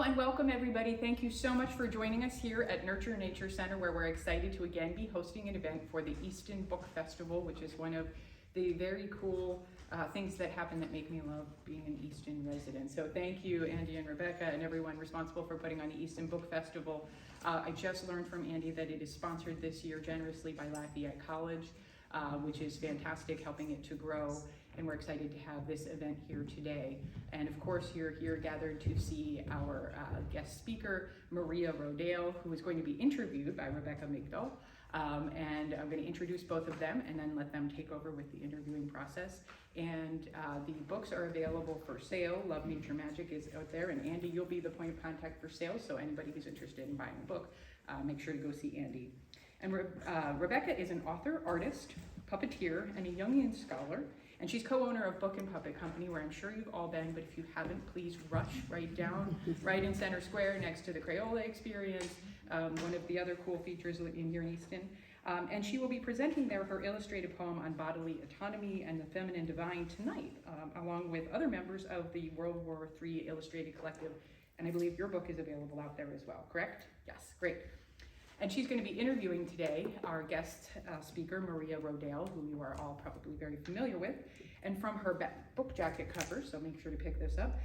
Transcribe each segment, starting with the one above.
and welcome everybody. Thank you so much for joining us here at Nurture Nature Center, where we're excited to again be hosting an event for the Easton Book Festival, which is one of the very cool things that happen that make me love being an Easton resident. So thank you, Andy and Rebecca and everyone responsible for putting on the Easton Book Festival. I just learned from Andy that it is sponsored this year generously by Lafayette College, which is fantastic, helping it to grow. And we're excited to have this event here today. And of course, you're here gathered to see our guest speaker, Maria Rodale, who is going to be interviewed by Rebecca Migdal. And I'm going to introduce both of them and then let them take over with the interviewing process. And the books are available for sale. Love Nature Magic is out there, and Andy, you'll be the point of contact for sales. So anybody who's interested in buying a book, make sure to go see Andy. And Rebecca is an author, artist, puppeteer, and a Jungian scholar. And she's co-owner of Book and Puppet Company, where I'm sure you've all been, but if you haven't, please rush right down, right in Center Square next to the Crayola Experience, one of the other cool features in here in Easton. And she will be presenting there her illustrated poem on bodily autonomy and the feminine divine tonight, along with other members of the World War III Illustrated Collective. And I believe your book is available out there as well, correct? Yes, great. And she's going to be interviewing today our guest speaker, Maria Rodale, who you are all probably very familiar with. And from her book jacket cover, so make sure to pick this up,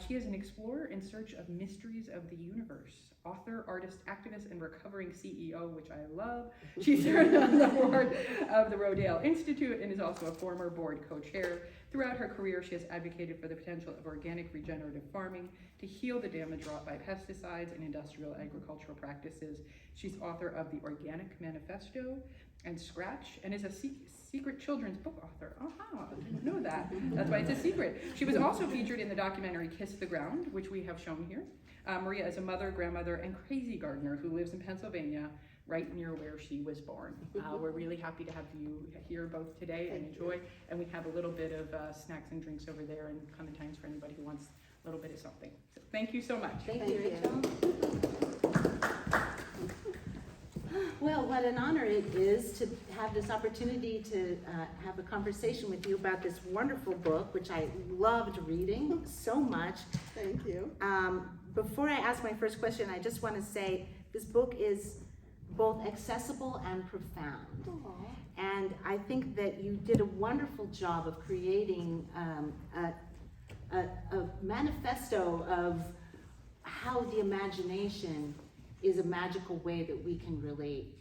she is an explorer in search of mysteries of the universe. Author, artist, activist, and recovering CEO, which I love. She served on the board of the Rodale Institute and is also a former board co-chair. Throughout her career, she has advocated for the potential of organic regenerative farming to heal the damage wrought by pesticides and industrial agricultural practices. She's author of the Organic Manifesto and Scratch, and is a secret children's book author. Aha, I didn't know that. That's why it's a secret. She was also featured in the documentary Kiss the Ground, which we have shown here. Maria is a mother, grandmother, and crazy gardener who lives in Pennsylvania, right near where she was born. We're really happy to have you here both today and enjoy. And we have a little bit of snacks and drinks over there and clementines for anybody who wants a little bit of something. So thank you so much. Thank you, Rachel. Well, what an honor it is to have this opportunity to have a conversation with you about this wonderful book, which I loved reading so much. Thank you. Before I ask my first question, I just want to say this book is both accessible and profound. Aww. And I think that you did a wonderful job of creating a manifesto of how the imagination is a magical way that we can relate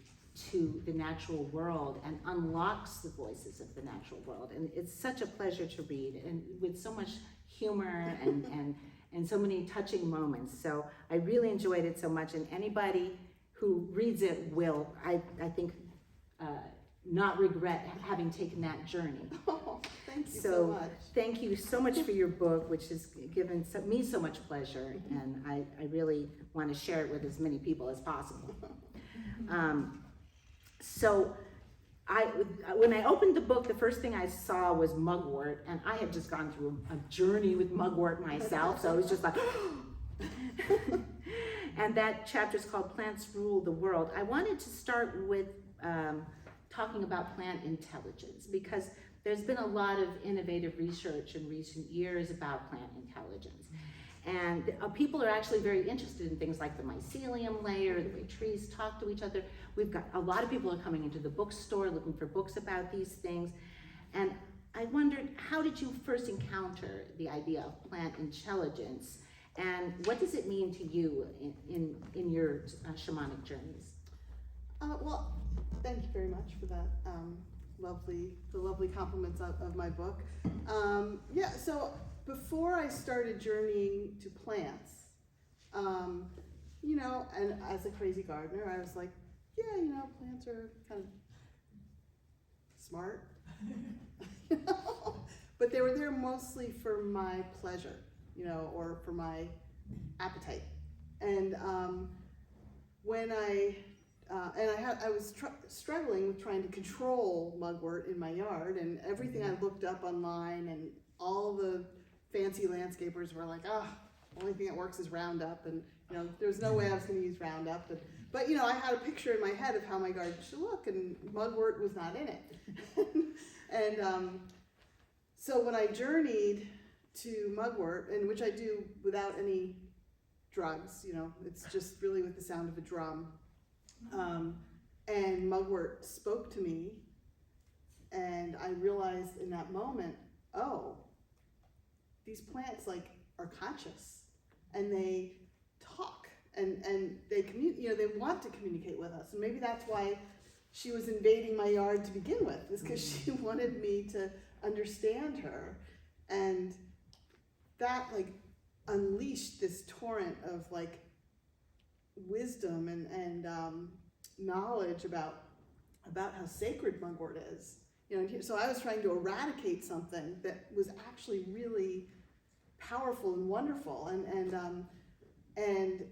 to the natural world and unlocks the voices of the natural world. And it's such a pleasure to read, and with so much humor and so many touching moments. So I really enjoyed it so much, and anybody who reads it will, I think, not regret having taken that journey. Oh, thank you so much. Thank you so much for your book, which has given me so much pleasure, and I really want to share it with as many people as possible. So when I opened the book, the first thing I saw was mugwort, and I had just gone through a journey with mugwort myself, so I was just like, and that chapter is called Plants Rule the World. I wanted to start with talking about plant intelligence, because there's been a lot of innovative research in recent years about plant intelligence. And people are actually very interested in things like the mycelium layer, the way trees talk to each other. We've got a lot of people are coming into the bookstore looking for books about these things. And I wondered, how did you first encounter the idea of plant intelligence? And what does it mean to you in your shamanic journeys? Well, thank you very much for that lovely compliments of my book. Yeah, so before I started journeying to plants, you know, and as a crazy gardener, I was like, yeah, you know, plants are kind of smart, you know? But they were there mostly for my pleasure, you know, or for my appetite. And when I was struggling with trying to control mugwort in my yard, and everything I looked up online, and all the fancy landscapers were like, oh, the only thing that works is Roundup, and you know, there's no way I was going to use Roundup. But you know, I had a picture in my head of how my garden should look, and mugwort was not in it. And so when I journeyed to mugwort, and which I do without any drugs, it's just really with the sound of a drum. And mugwort spoke to me, and I realized in that moment, oh, these plants are conscious, and they talk, and they they want to communicate with us, and maybe that's why she was invading my yard to begin with, is because she wanted me to understand her, and that unleashed this torrent of wisdom and knowledge about how sacred mugwort is. So I was trying to eradicate something that was actually really powerful and wonderful, and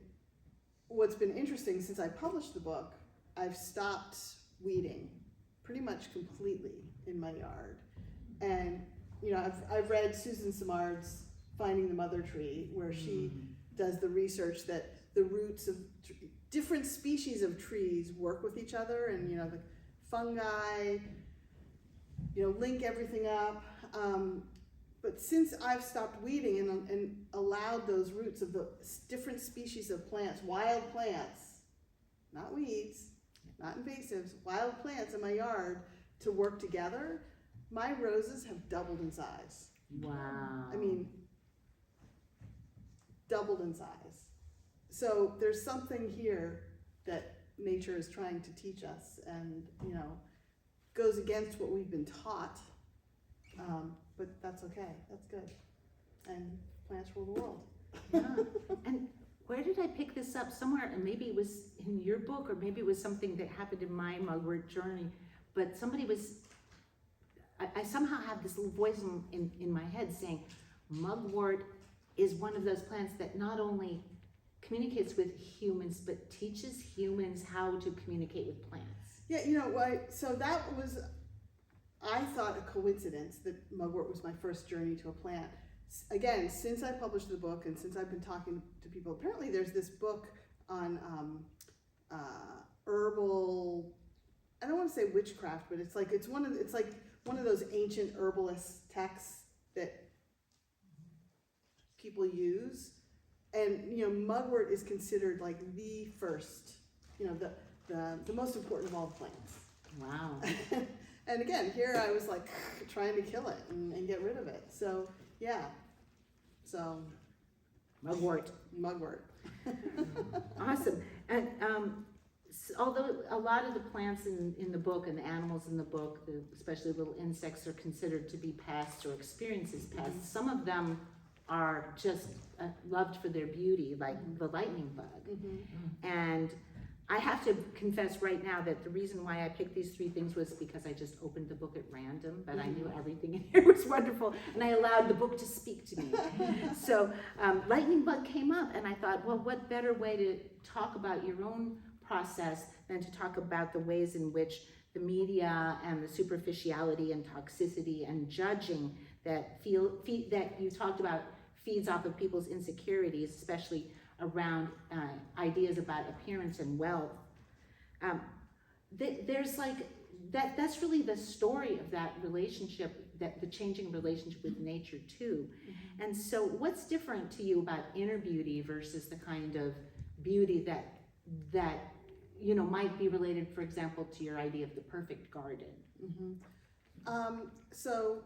what's been interesting since I published the book, I've stopped weeding pretty much completely in my yard, and I've read Susan Simard's Finding the Mother Tree, where she does the research that the roots of different species of trees work with each other, and the fungi link everything up, but since I've stopped weeding and allowed those roots of the different species of plants, wild plants, not weeds, not invasives, wild plants in my yard to work together, my roses have doubled in size. Wow. I mean, doubled in size. So there's something here that nature is trying to teach us, and goes against what we've been taught, but that's okay, that's good, and plants rule the world. Yeah. And where did I pick this up? Somewhere, and maybe it was in your book, or maybe it was something that happened in my mugwort journey, but somebody was, I somehow have this little voice in my head saying, mugwort is one of those plants that not only communicates with humans, but teaches humans how to communicate with plants. Yeah, so that was, I thought, a coincidence that mugwort was my first journey to a plant. Again, since I published the book and since I've been talking to people, apparently there's this book on herbal, I don't want to say witchcraft, but it's one of those ancient herbalist texts that people use, and mugwort is considered the first, the most important of all the plants. Wow. And again, here I was trying to kill it and get rid of it. So yeah, so Mugwort. Awesome. And although a lot of the plants in the book and the animals in the book, especially little insects, are considered to be pests or experiences pests, some of them are just loved for their beauty, like the lightning bug. And I have to confess right now that the reason why I picked these three things was because I just opened the book at random, but I knew everything in here was wonderful, and I allowed the book to speak to me. So lightning bug came up, and I thought, well, what better way to talk about your own process than to talk about the ways in which the media and the superficiality and toxicity and judging that that you talked about feeds off of people's insecurities, especially around ideas about appearance and wealth. There's that's really the story of that relationship, that the changing relationship with nature too. And so what's different to you about inner beauty versus the kind of beauty that might be related, for example, to your idea of the perfect garden? So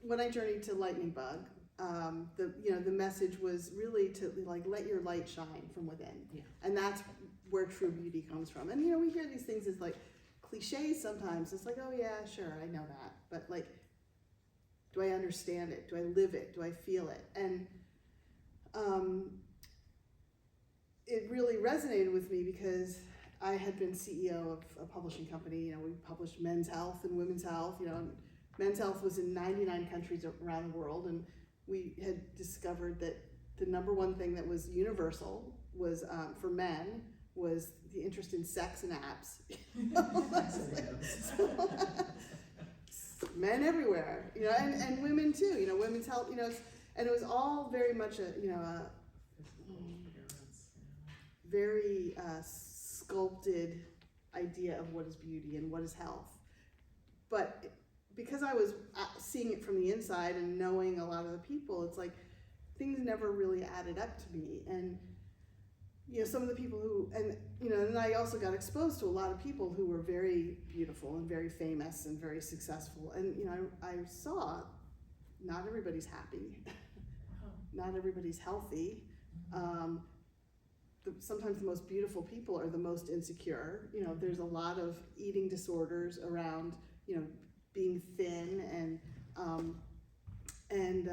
when I journeyed to lightning bug, the message was really to let your light shine from within, and that's where true beauty comes from. And we hear these things as cliches sometimes. It's oh yeah, sure, I know that, but do I understand it? Do I live it? Do I feel it? And it really resonated with me because I had been CEO of a publishing company. We published Men's Health and Women's Health. Men's Health was in 99 countries around the world, and we had discovered that the number one thing that was universal was for men was the interest in sex and abs. Men everywhere, and women too. Women's health. And it was all very much a very sculpted idea of what is beauty and what is health. But because I was seeing it from the inside and knowing a lot of the people, it's things never really added up to me. And some of the people who, and I also got exposed to a lot of people who were very beautiful and very famous and very successful. And, I saw not everybody's happy, not everybody's healthy. Sometimes the most beautiful people are the most insecure. There's a lot of eating disorders around, being thin, and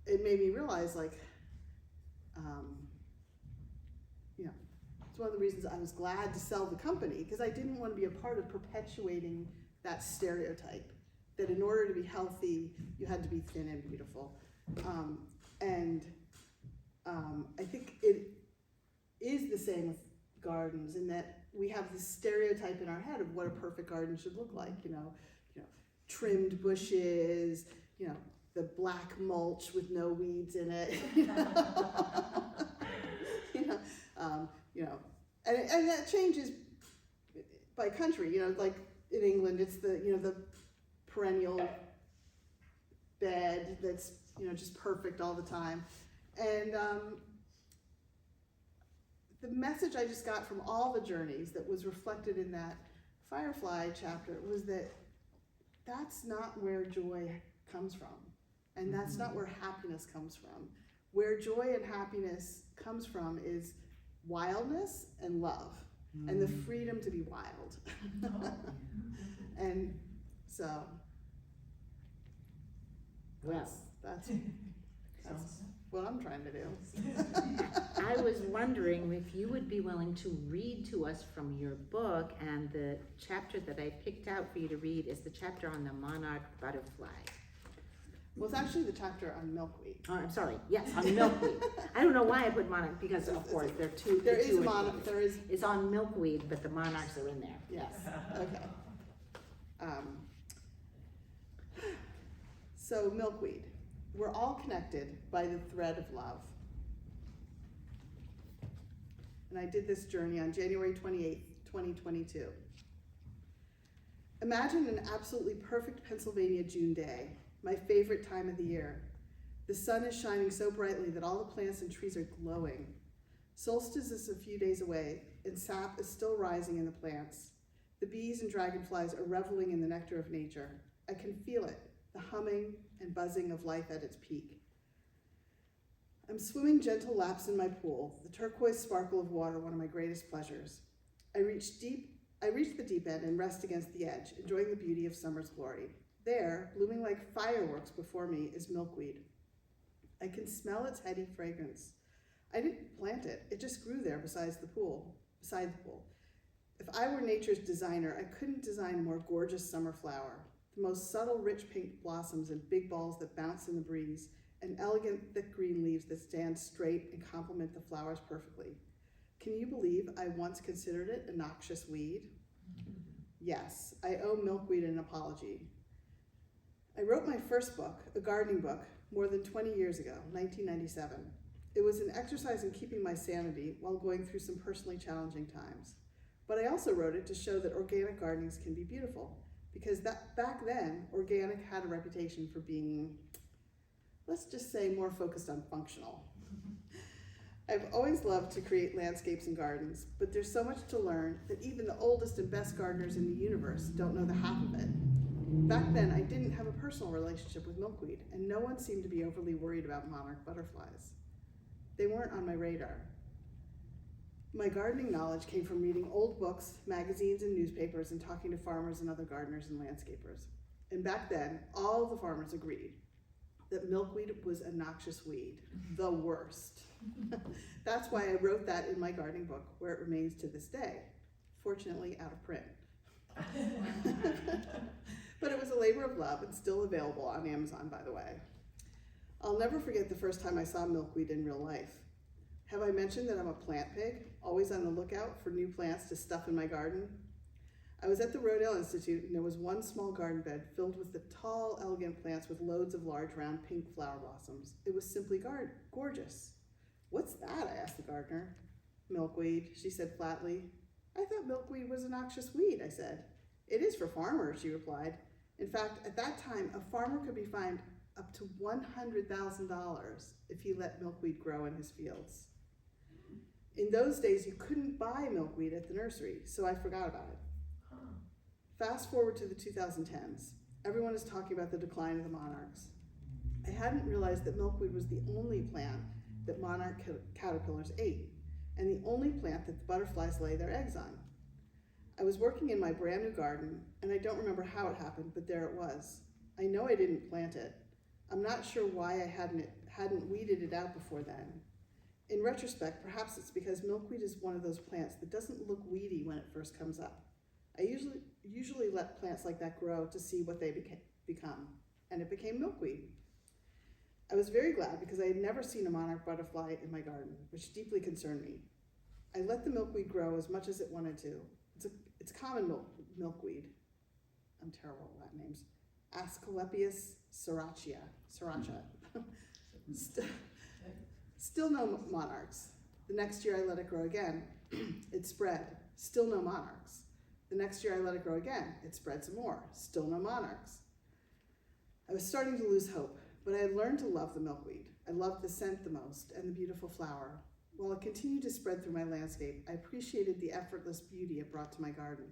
it made me realize, it's one of the reasons I was glad to sell the company, because I didn't want to be a part of perpetuating that stereotype that in order to be healthy, you had to be thin and beautiful. I think it is the same with gardens, in that we have this stereotype in our head of what a perfect garden should look like. Trimmed bushes, the black mulch with no weeds in it. And that changes by country. Like in England, it's the perennial bed that's just perfect all the time. And the message I just got from all the journeys that was reflected in that Firefly chapter was that that's not where joy comes from, and that's not where happiness comes from. Where joy and happiness comes from is wildness and love, and the freedom to be wild. And so that's what I'm trying to do. I was wondering if you would be willing to read to us from your book, and the chapter that I picked out for you to read is the chapter on the monarch butterfly. Well, it's actually the chapter on milkweed. Oh, I'm sorry. Yes, on milkweed. I don't know why I put monarch, because of course there are two. There is a monarch. There is. It's on milkweed, but the monarchs are in there. Yes. Okay. So milkweed. We're all connected by the thread of love. And I did this journey on January 28th, 2022. Imagine an absolutely perfect Pennsylvania June day, my favorite time of the year. The sun is shining so brightly that all the plants and trees are glowing. Solstice is a few days away, and sap is still rising in the plants. The bees and dragonflies are reveling in the nectar of nature. I can feel it, the humming and buzzing of life at its peak. I'm swimming gentle laps in my pool, the turquoise sparkle of water, one of my greatest pleasures. I reach the deep end and rest against the edge, enjoying the beauty of summer's glory. There, blooming like fireworks before me, is milkweed. I can smell its heady fragrance. I didn't plant it, it just grew there beside the pool. If I were nature's designer, I couldn't design a more gorgeous summer flower. The most subtle, rich pink blossoms and big balls that bounce in the breeze, and elegant, thick green leaves that stand straight and complement the flowers perfectly. Can you believe I once considered it a noxious weed? Yes, I owe milkweed an apology. I wrote my first book, a gardening book, more than 20 years ago, 1997. It was an exercise in keeping my sanity while going through some personally challenging times. But I also wrote it to show that organic gardenings can be beautiful, because back then, organic had a reputation for being, let's just say, more focused on functional. I've always loved to create landscapes and gardens, but there's so much to learn that even the oldest and best gardeners in the universe don't know the half of it. Back then, I didn't have a personal relationship with milkweed, and no one seemed to be overly worried about monarch butterflies. They weren't on my radar. My gardening knowledge came from reading old books, magazines, and newspapers, and talking to farmers and other gardeners and landscapers. And back then, all the farmers agreed that milkweed was a noxious weed, the worst. That's why I wrote that in my gardening book, where it remains to this day, fortunately out of print. But it was a labor of love and still available on Amazon, by the way. I'll never forget the first time I saw milkweed in real life. Have I mentioned that I'm a plant pig, always on the lookout for new plants to stuff in my garden? I was at the Rodale Institute, and there was one small garden bed filled with the tall, elegant plants with loads of large, round, pink flower blossoms. It was simply gorgeous. What's that? I asked the gardener. Milkweed, she said flatly. I thought milkweed was a noxious weed, I said. It is for farmers, she replied. In fact, at that time, a farmer could be fined up to $100,000 if he let milkweed grow in his fields. In those days, you couldn't buy milkweed at the nursery, so I forgot about it. Fast forward to the 2010s. Everyone is talking about the decline of the monarchs. I hadn't realized that milkweed was the only plant that monarch caterpillars ate, and the only plant that the butterflies lay their eggs on. I was working in my brand new garden, and I don't remember how it happened, but there it was. I know I didn't plant it. I'm not sure why I hadn't weeded it out before then. In retrospect, perhaps it's because milkweed is one of those plants that doesn't look weedy when it first comes up. I usually let plants like that grow to see what they become, and it became milkweed. I was very glad because I had never seen a monarch butterfly in my garden, which deeply concerned me. I let the milkweed grow as much as it wanted to. It's common milkweed. I'm terrible at Latin names. Asclepias sriracha. Still no monarchs. The next year I let it grow again. It spread. Still no monarchs. The next year I let it grow again. It spread some more. Still no monarchs. I was starting to lose hope, but I had learned to love the milkweed. I loved the scent the most and the beautiful flower. While it continued to spread through my landscape, I appreciated the effortless beauty it brought to my garden.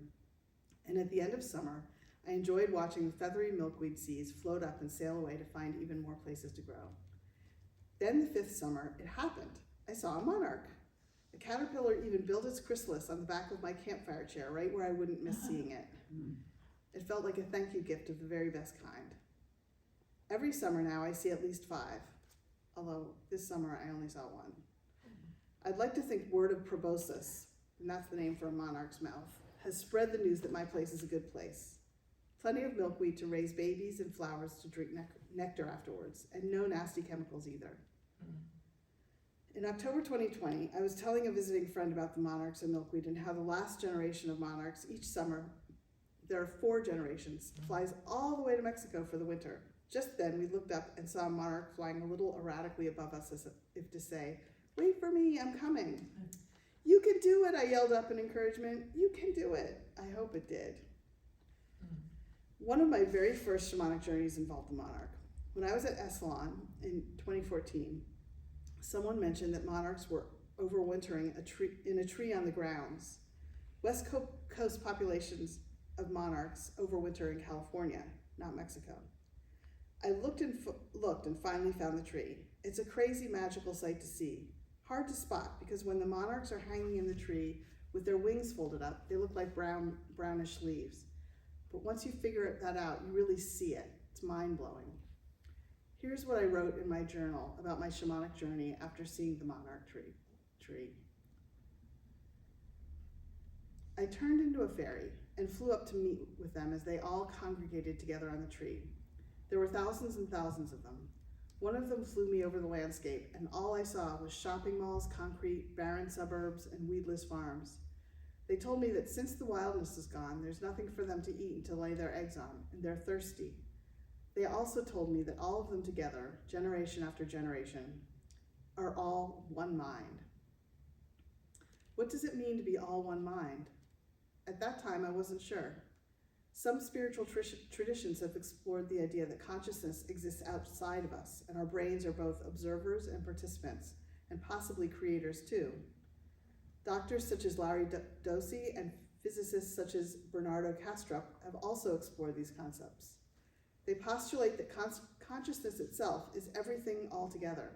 And at the end of summer, I enjoyed watching the feathery milkweed seeds float up and sail away to find even more places to grow. Then the 5th summer, it happened. I saw a monarch. A caterpillar even built its chrysalis on the back of my campfire chair, right where I wouldn't miss seeing it. It felt like a thank you gift of the very best kind. Every summer now I see at least 5, although this summer I only saw 1. I'd like to think word of proboscis, and that's the name for a monarch's mouth, has spread the news that my place is a good place. Plenty of milkweed to raise babies and flowers to drink nectar afterwards, and no nasty chemicals either. In October 2020, I was telling a visiting friend about the monarchs and milkweed and how the last generation of monarchs each summer, there are 4 generations, flies all the way to Mexico for the winter. Just then we looked up and saw a monarch flying a little erratically above us as if to say, "Wait for me, I'm coming." "You can do it," I yelled up in encouragement. "You can do it." I hope it did. One of my very first shamanic journeys involved the monarch. When I was at Esalen in 2014, someone mentioned that monarchs were overwintering in a tree on the grounds. West Coast populations of monarchs overwinter in California, not Mexico. I looked and finally found the tree. It's a crazy magical sight to see. Hard to spot because when the monarchs are hanging in the tree with their wings folded up, they look like brownish leaves. But once you figure that out, you really see it. It's mind-blowing. Here's what I wrote in my journal about my shamanic journey after seeing the monarch tree. I turned into a fairy and flew up to meet with them as they all congregated together on the tree. There were thousands and thousands of them. One of them flew me over the landscape, and all I saw was shopping malls, concrete, barren suburbs, and weedless farms. They told me that since the wildness is gone, there's nothing for them to eat and to lay their eggs on, and they're thirsty. They also told me that all of them together, generation after generation, are all one mind. What does it mean to be all one mind? At that time, I wasn't sure. Some spiritual traditions have explored the idea that consciousness exists outside of us, and our brains are both observers and participants, and possibly creators too. Doctors such as Larry Dossey and physicists such as Bernardo Kastrup have also explored these concepts. They postulate that consciousness itself is everything altogether.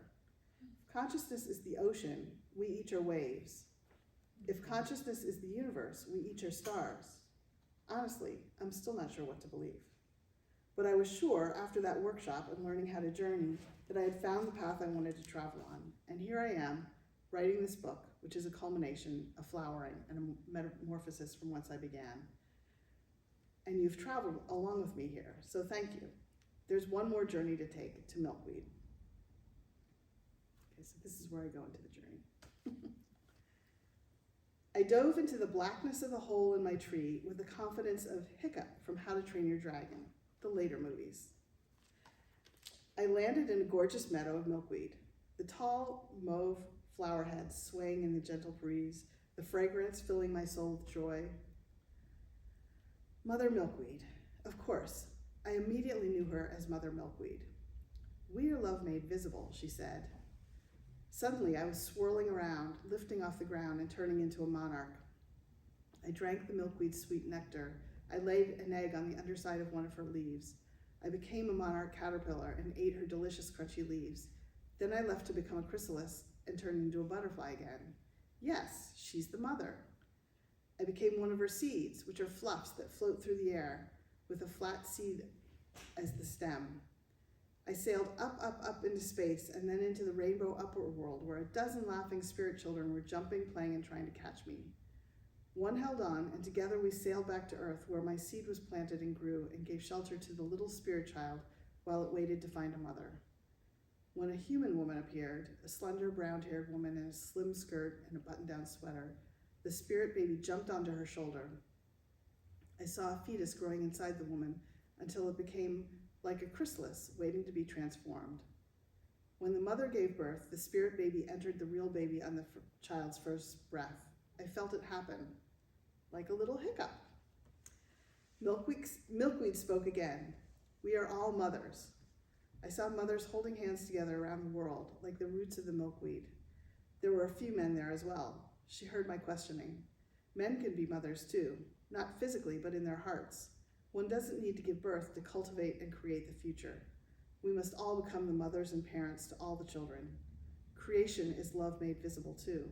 If consciousness is the ocean, we each are waves. If consciousness is the universe, we each are stars. Honestly, I'm still not sure what to believe. But I was sure after that workshop and learning how to journey that I had found the path I wanted to travel on. And here I am, writing this book, which is a culmination, a flowering, and a metamorphosis from whence I began. And you've traveled along with me here, so thank you. There's one more journey to take, to milkweed. Okay, so this is where I go into the journey. I dove into the blackness of the hole in my tree with the confidence of Hiccup from How to Train Your Dragon, the later movies. I landed in a gorgeous meadow of milkweed, the tall mauve flower heads swaying in the gentle breeze, the fragrance filling my soul with joy. Mother Milkweed, of course. I immediately knew her as Mother Milkweed. "We are love made visible," she said. Suddenly, I was swirling around, lifting off the ground and turning into a monarch. I drank the milkweed's sweet nectar. I laid an egg on the underside of one of her leaves. I became a monarch caterpillar and ate her delicious crunchy leaves. Then I left to become a chrysalis and turned into a butterfly again. Yes, she's the mother. I became one of her seeds, which are fluffs that float through the air, with a flat seed as the stem. I sailed up into space and then into the rainbow upper world, where a dozen laughing spirit children were jumping, playing, and trying to catch me. One held on, and together we sailed back to Earth, where my seed was planted and grew and gave shelter to the little spirit child while it waited to find a mother. When a human woman appeared, a slender brown-haired woman in a slim skirt and a button-down sweater, the spirit baby jumped onto her shoulder. I saw a fetus growing inside the woman until it became like a chrysalis waiting to be transformed. When the mother gave birth, the spirit baby entered the real baby on the child's first breath. I felt it happen, like a little hiccup. Milkweed spoke again. "We are all mothers." I saw mothers holding hands together around the world, like the roots of the milkweed. There were a few men there as well. She heard my questioning. Men can be mothers too, not physically, but in their hearts. One doesn't need to give birth to cultivate and create the future. We must all become the mothers and parents to all the children. Creation is love made visible too.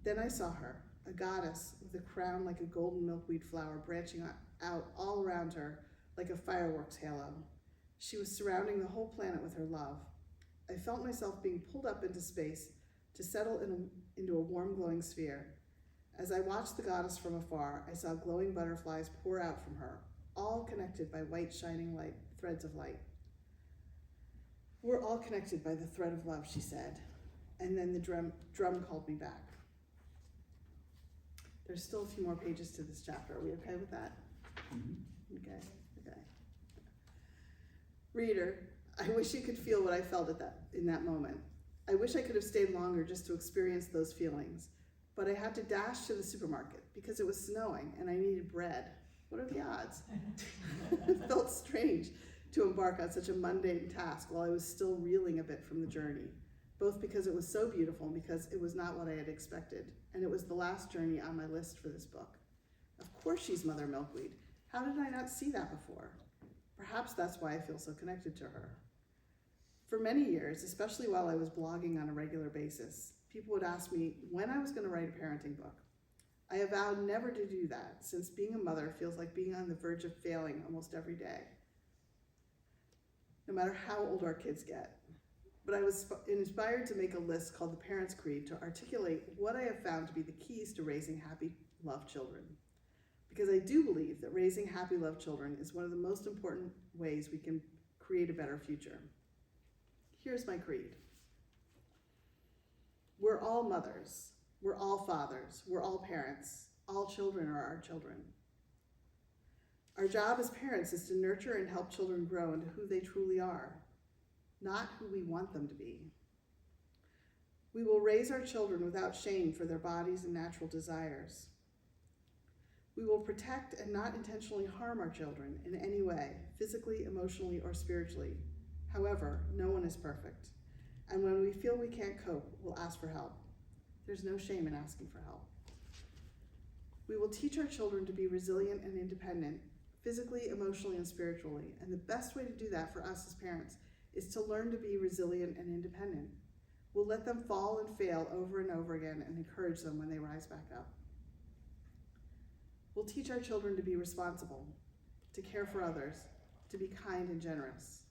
Then I saw her, a goddess with a crown like a golden milkweed flower branching out all around her like a fireworks halo. She was surrounding the whole planet with her love. I felt myself being pulled up into space to settle into a warm, glowing sphere. As I watched the goddess from afar, I saw glowing butterflies pour out from her, all connected by white, shining threads of light. "We're all connected by the thread of love," she said. And then the drum called me back. There's still a few more pages to this chapter. Are we okay with that? Mm-hmm. Okay. Reader, I wish you could feel what I felt in that moment. I wish I could have stayed longer just to experience those feelings, but I had to dash to the supermarket because it was snowing and I needed bread. What are the odds? It felt strange to embark on such a mundane task while I was still reeling a bit from the journey, both because it was so beautiful and because it was not what I had expected, and it was the last journey on my list for this book. Of course she's Mother Milkweed. How did I not see that before? Perhaps that's why I feel so connected to her. For many years, especially while I was blogging on a regular basis, people would ask me when I was going to write a parenting book. I have vowed never to do that, since being a mother feels like being on the verge of failing almost every day, no matter how old our kids get. But I was inspired to make a list called the Parents' Creed to articulate what I have found to be the keys to raising happy, loved children. Because I do believe that raising happy, loved children is one of the most important ways we can create a better future. Here's my creed. We're all mothers. We're all fathers. We're all parents. All children are our children. Our job as parents is to nurture and help children grow into who they truly are, not who we want them to be. We will raise our children without shame for their bodies and natural desires. We will protect and not intentionally harm our children in any way, physically, emotionally, or spiritually. However, no one is perfect. And when we feel we can't cope, we'll ask for help. There's no shame in asking for help. We will teach our children to be resilient and independent, physically, emotionally, and spiritually. And the best way to do that for us as parents is to learn to be resilient and independent. We'll let them fall and fail over and over again and encourage them when they rise back up. We'll teach our children to be responsible, to care for others, to be kind and generous.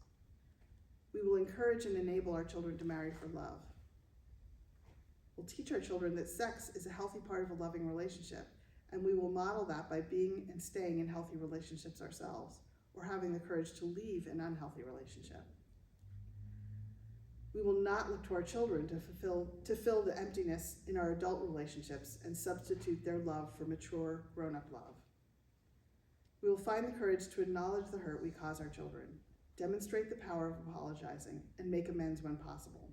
We will encourage and enable our children to marry for love. We'll teach our children that sex is a healthy part of a loving relationship, and we will model that by being and staying in healthy relationships ourselves, or having the courage to leave an unhealthy relationship. We will not look to our children to fill the emptiness in our adult relationships and substitute their love for mature, grown-up love. We will find the courage to acknowledge the hurt we cause our children, demonstrate the power of apologizing, and make amends when possible.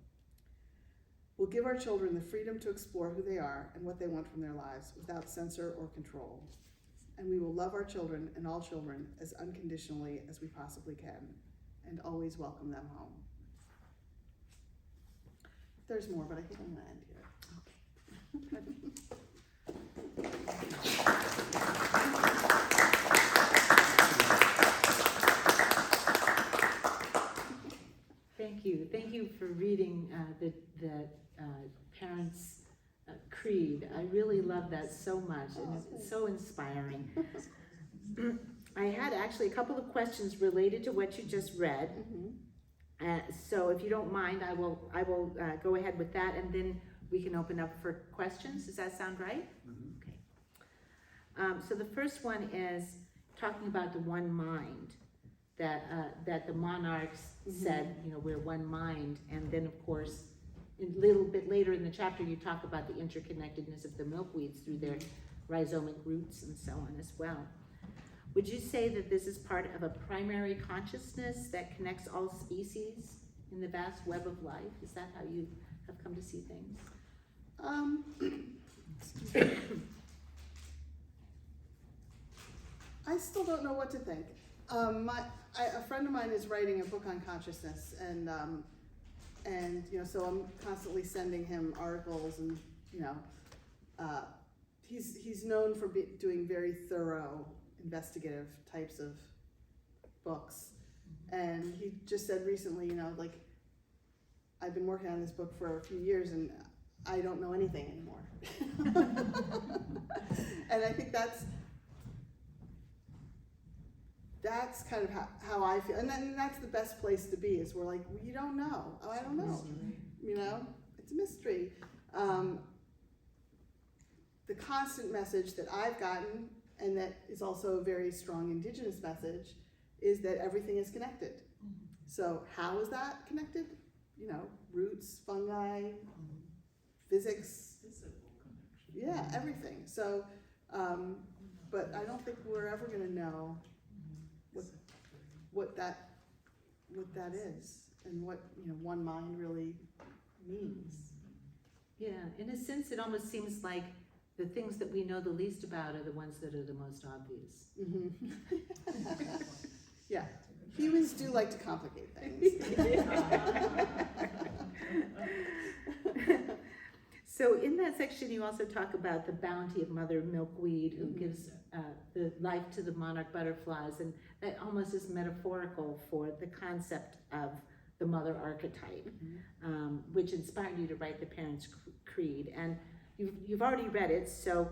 We'll give our children the freedom to explore who they are and what they want from their lives without censor or control. And we will love our children and all children as unconditionally as we possibly can. and always welcome them home. There's more, but I think I'm gonna end here. Thank you for reading the parents' creed. I really love that so much, and it's so inspiring. I had actually a couple of questions related to what you just read. So if you don't mind, I will go ahead with that, and then we can open up for questions. Does that sound right? Okay. So the first one is talking about the one mind that the monarchs said, you know, we're one mind, and then of course, a little bit later in the chapter, you talk about the interconnectedness of the milkweeds through their rhizomic roots and so on as well. Would you say that this is part of a primary consciousness that connects all species in the vast web of life? Is that how you have come to see things? I still don't know what to think. A friend of mine is writing a book on consciousness, and you know, so I'm constantly sending him articles, and you know, he's known for doing very thorough investigative types of books, and he just said recently, you know, like, I've been working on this book for a few years and I don't know anything anymore. And I think that's kind of how I feel, and then that's the best place to be, is we're like, well, you don't know. Oh, I don't know. You know, it's a mystery. The constant message that I've gotten, and that is also a very strong indigenous message, is that everything is connected. So how is that connected? You know, roots, fungi, physics. Yeah, everything. So, but I don't think we're ever going to know what that is, and what, you know, one mind really means. Yeah, in a sense, it almost seems like the things that we know the least about are the ones that are the most obvious. Yeah, humans do like to complicate things. So in that section, you also talk about the bounty of Mother Milkweed, who gives the life to the monarch butterflies, and that almost is metaphorical for the concept of the mother archetype, which inspired you to write the Parents' Creed. And you've already read it, so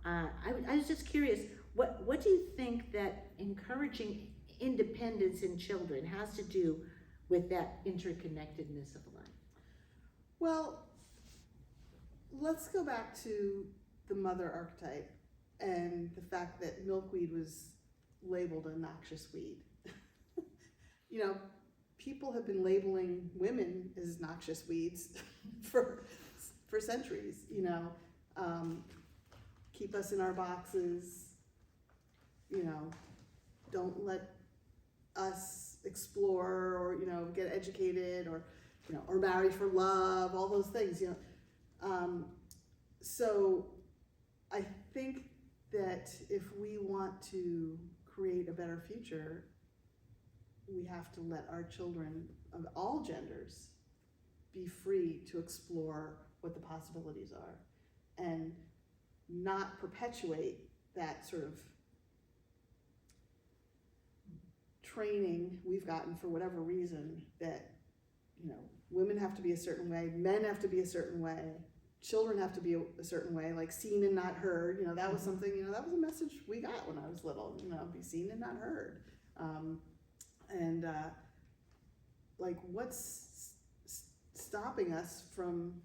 I was just curious, what do you think that encouraging independence in children has to do with that interconnectedness of life? Well, let's go back to the mother archetype and the fact that milkweed was labeled a noxious weed. You know, people have been labeling women as noxious weeds for centuries, you know. Keep us in our boxes, you know, don't let us explore, or, you know, get educated, or, you know, or marry for love, all those things, you know. So I think that if we want to create a better future, we have to let our children of all genders be free to explore what the possibilities are, and not perpetuate that sort of training we've gotten for whatever reason, that, you know, women have to be a certain way, men have to be a certain way, children have to be a certain way, like seen and not heard. You know, that was something, you know, that was a message we got when I was little, you know, be seen and not heard. Like, what's stopping us from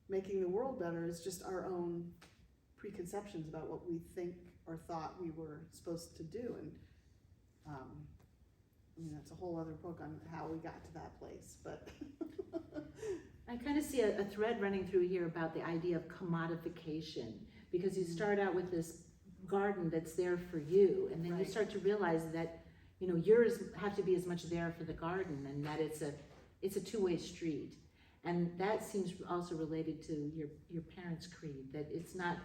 making the world better is just our own preconceptions about what we think or thought we were supposed to do. And I mean, that's a whole other book on how we got to that place, but I kind of see a thread running through here about the idea of commodification, because you start out with this garden that's there for you, and then you start to realize that, you know, yours have to be as much there for the garden, and that it's a two-way street. And that seems also related to your Parents' Creed, that it's not,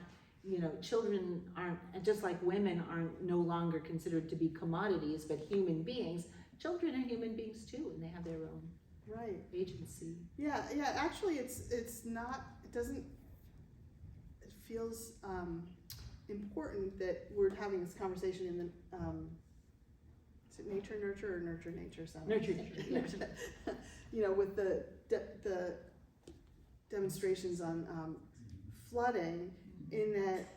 you know, children aren't, just like women aren't no longer considered to be commodities, but human beings, children are human beings too, and they have their own Right. agency. Yeah. Actually, it's not. It doesn't. It feels important that we're having this conversation in the. Is it Nature Nurture or Nurture Nature Center? Nurture Nature, yes. You know, with the demonstrations on flooding, in that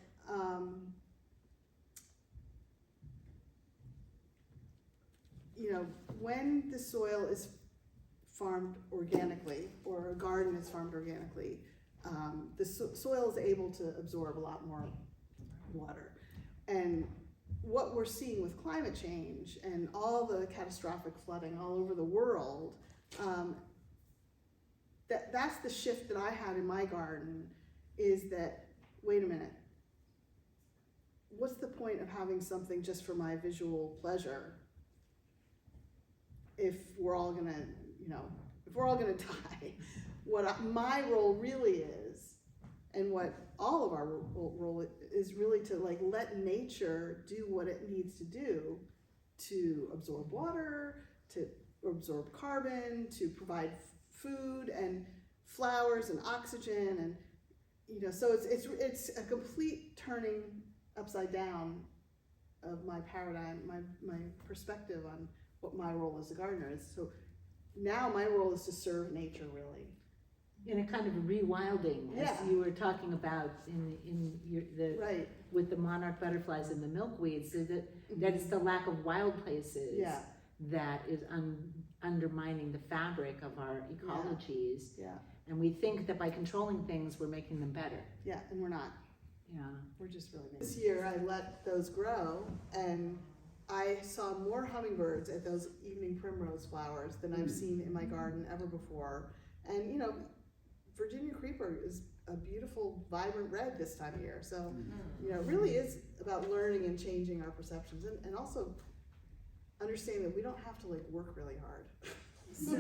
you know, when the soil is farmed organically, or a garden is farmed organically, the soil is able to absorb a lot more water. And what we're seeing with climate change and all the catastrophic flooding all over the world, that's the shift that I had in my garden, is that, wait a minute, what's the point of having something just for my visual pleasure if we're all gonna, you know, if we're all gonna die? My role really is, and what all of our role is, really to like let nature do what it needs to do to absorb water, to absorb carbon, to provide food and flowers and oxygen, and you know, so it's a complete turning upside down of my paradigm, my perspective on what my role as a gardener is. So now my role is to serve nature, really. In a kind of a rewilding, as Yeah. you were talking about in the Right. with the monarch butterflies and the milkweeds, so that it's the lack of wild places Yeah. that is undermining the fabric of our ecologies. Yeah. And we think that by controlling things, we're making them better. Yeah, and we're not. Yeah. We're just really this year I let those grow, and I saw more hummingbirds at those evening primrose flowers than I've seen in my garden ever before. And you know, Virginia creeper is a beautiful, vibrant red this time of year. So, you know, it really is about learning and changing our perceptions, and also understanding that we don't have to like work really hard. So,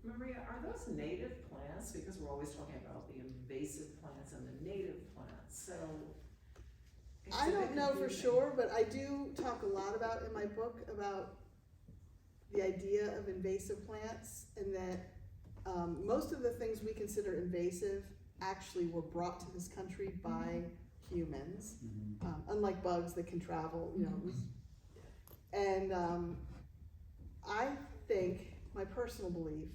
Maria, are those native plants? Because we're always talking about the invasive plants and the native plants. So it's I a bit don't know for confusing. sure, but I do talk a lot about in my book about the idea of invasive plants, and that most of the things we consider invasive actually were brought to this country by humans, unlike bugs that can travel, you know. And I think my personal belief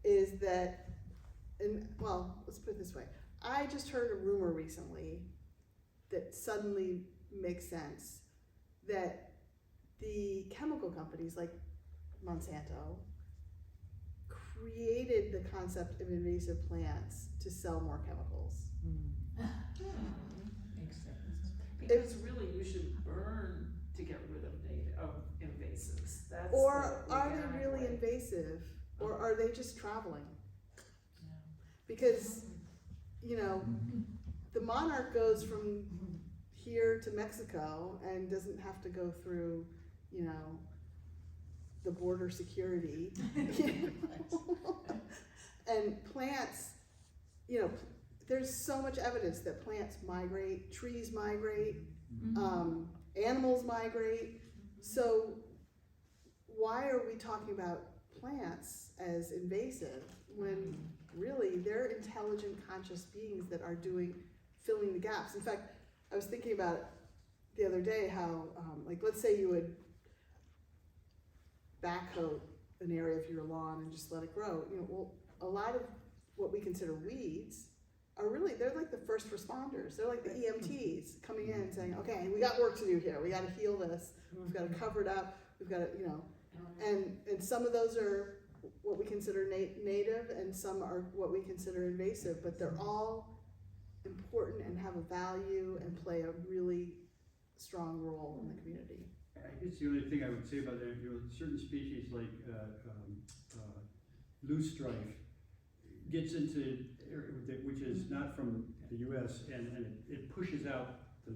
is that, and well, let's put it this way. I just heard a rumor recently that suddenly makes sense, that the chemical companies like Monsanto created the concept of invasive plants to sell more chemicals. Makes sense. Because really you should burn to get rid of invasives. That's Or the are they organic really way. invasive, or are they just traveling? Yeah. Because, you know, the monarch goes from here to Mexico and doesn't have to go through, you know, the border security. And plants, you know, there's so much evidence that plants migrate, trees migrate, animals migrate. So why are we talking about plants as invasive when really they're intelligent, conscious beings that are filling the gaps? In fact, I was thinking about it the other day, how, like, let's say you would backhoe an area of your lawn and just let it grow. You know, well, a lot of what we consider weeds are really, they're like the first responders. They're like the EMTs coming in and saying, okay, we got work to do here. We got to heal this. We've got to cover it up. We've got to, you know, and some of those are what we consider native, and some are what we consider invasive, but they're all important and have a value and play a really strong role in the community. I guess the only thing I would say about that, you know, certain species like loosestrife gets into, which is not from the U.S., and it pushes out the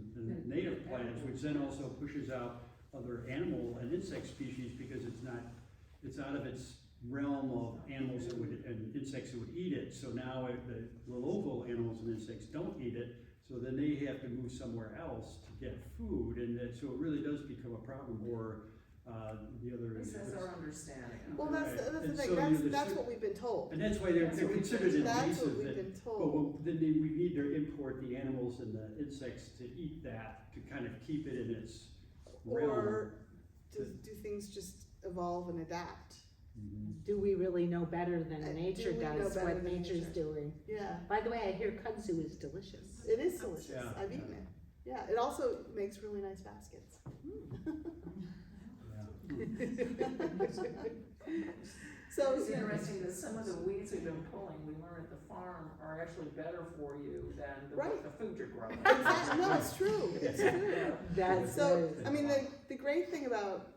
native plants, which then also pushes out other animal and insect species, because it's out of its realm of animals that would, and insects that would eat it. So now the local animals and insects don't eat it, so then they have to move somewhere else to get food, and so it really does become a problem. Or the other. This is our understanding. Well, that's the And thing, so the that's su- what we've been told. And that's why they're considered That's what invasive. we've that- been But told. then we need to import the animals and the insects to eat that, to kind of keep it in its realm. Or do things just evolve and adapt? Mhm. Do we really know better than Do nature we know does better what than nature's nature? doing? Yeah, By the way, I hear kudzu is delicious. it is delicious. Yeah, I've eaten yeah. it. Yeah, it also makes really nice baskets. So, It's interesting that some of the weeds we've been pulling, we learn at the farm, are actually better for you than Right. the food you're growing. exactly, no, it's true, it's true. That's So, good. I mean, the great thing about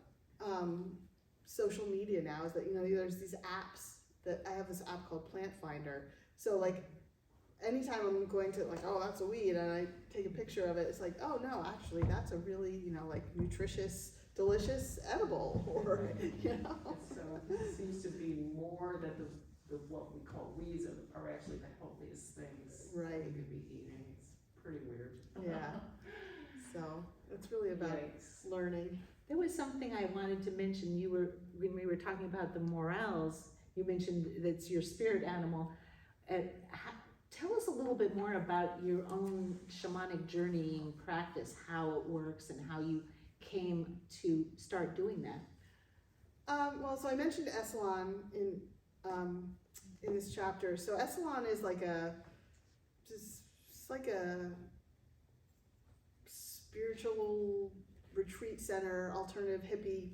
social media now is that, you know, there's these apps that, I have this app called Plant Finder. So like, anytime I'm going to like, oh, that's a weed, and I take a picture of it, it's like, oh no, actually, that's a really, you know, like nutritious, delicious edible, or, you know. So it seems to be more that the what we call weeds are actually the healthiest things Right. we could be eating. It's pretty weird. Yeah. So, it's really about Yikes. learning. There was something I wanted to mention. When we were talking about the morels, you mentioned that's your spirit animal. Tell us a little bit more about your own shamanic journeying practice, how it works and how you came to start doing that. Well, so I mentioned Esalen in this chapter. So Esalen is like just like a spiritual retreat center, alternative hippie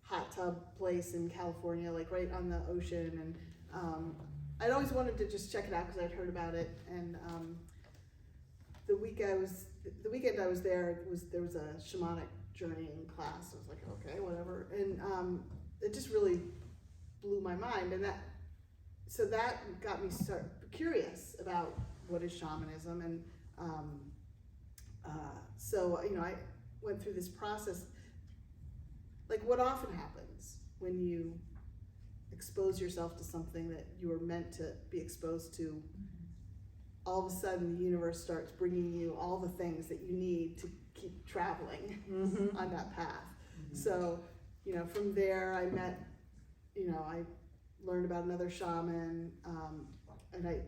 hot tub place in California, like right on the ocean. And I'd always wanted to just check it out because I'd heard about it. And the weekend I was there was a shamanic journeying class. I was like, okay, whatever. And it just really blew my mind. And that got me curious about what is shamanism. And so, you know, I went through this process. Like, what often happens when you expose yourself to something that you were meant to be exposed to, all of a sudden the universe starts bringing you all the things that you need to keep traveling on that path. So, you know, from there I met, you know, I learned about another shaman, and I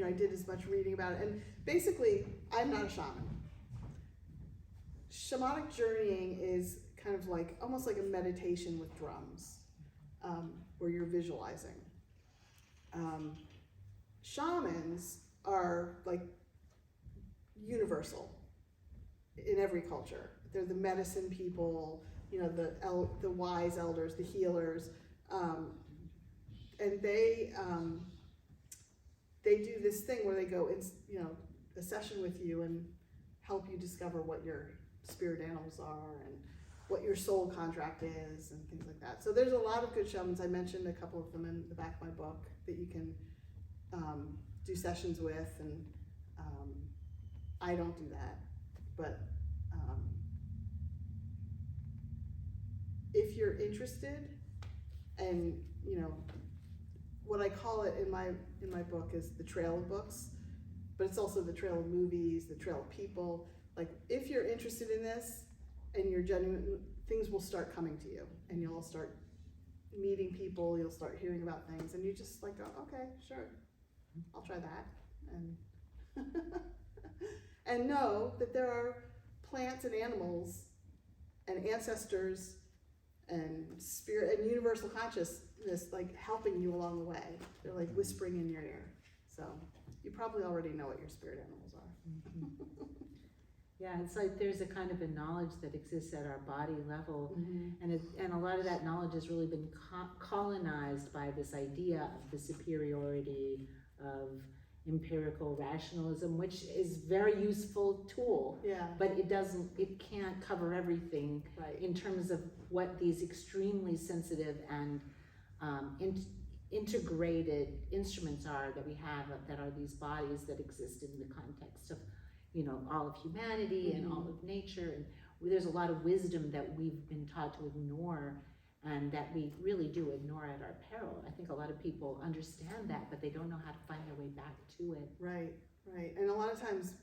I did as much reading about it. And basically, I'm not a shaman. Shamanic journeying is kind of like, almost like a meditation with drums, where you're visualizing. Shamans are like universal in every culture. They're the medicine people, you know, the wise elders, the healers, and they do this thing where they go in, you know, a session with you and help you discover what your spirit animals are and what your soul contract is and things like that. So there's a lot of good shamans. I mentioned a couple of them in the back of my book that you can do sessions with, and I don't do that, but if you're interested, and you know, what I call it in my book is the trail of books, but it's also the trail of movies, the trail of people. Like, if you're interested in this and you're genuine, things will start coming to you, and you'll start meeting people, you'll start hearing about things, and you just like go, okay, sure, I'll try that, and and know that there are plants and animals and ancestors and spirit and universal consciousness like helping you along the way. They're like whispering in your ear. So you probably already know what your spirit animals are. Yeah, it's like there's a kind of a knowledge that exists at our body level, and a lot of that knowledge has really been colonized by this idea of the superiority of empirical rationalism, which is a very useful tool, Yeah, but it can't cover everything right. in terms of what these extremely sensitive and integrated instruments are that we have, that are these bodies that exist in the context of, you know, all of humanity and all of nature. And there's a lot of wisdom that we've been taught to ignore, and that we really do ignore at our peril. I think a lot of people understand that, but they don't know how to find their way back to it. Right, right. And a lot of times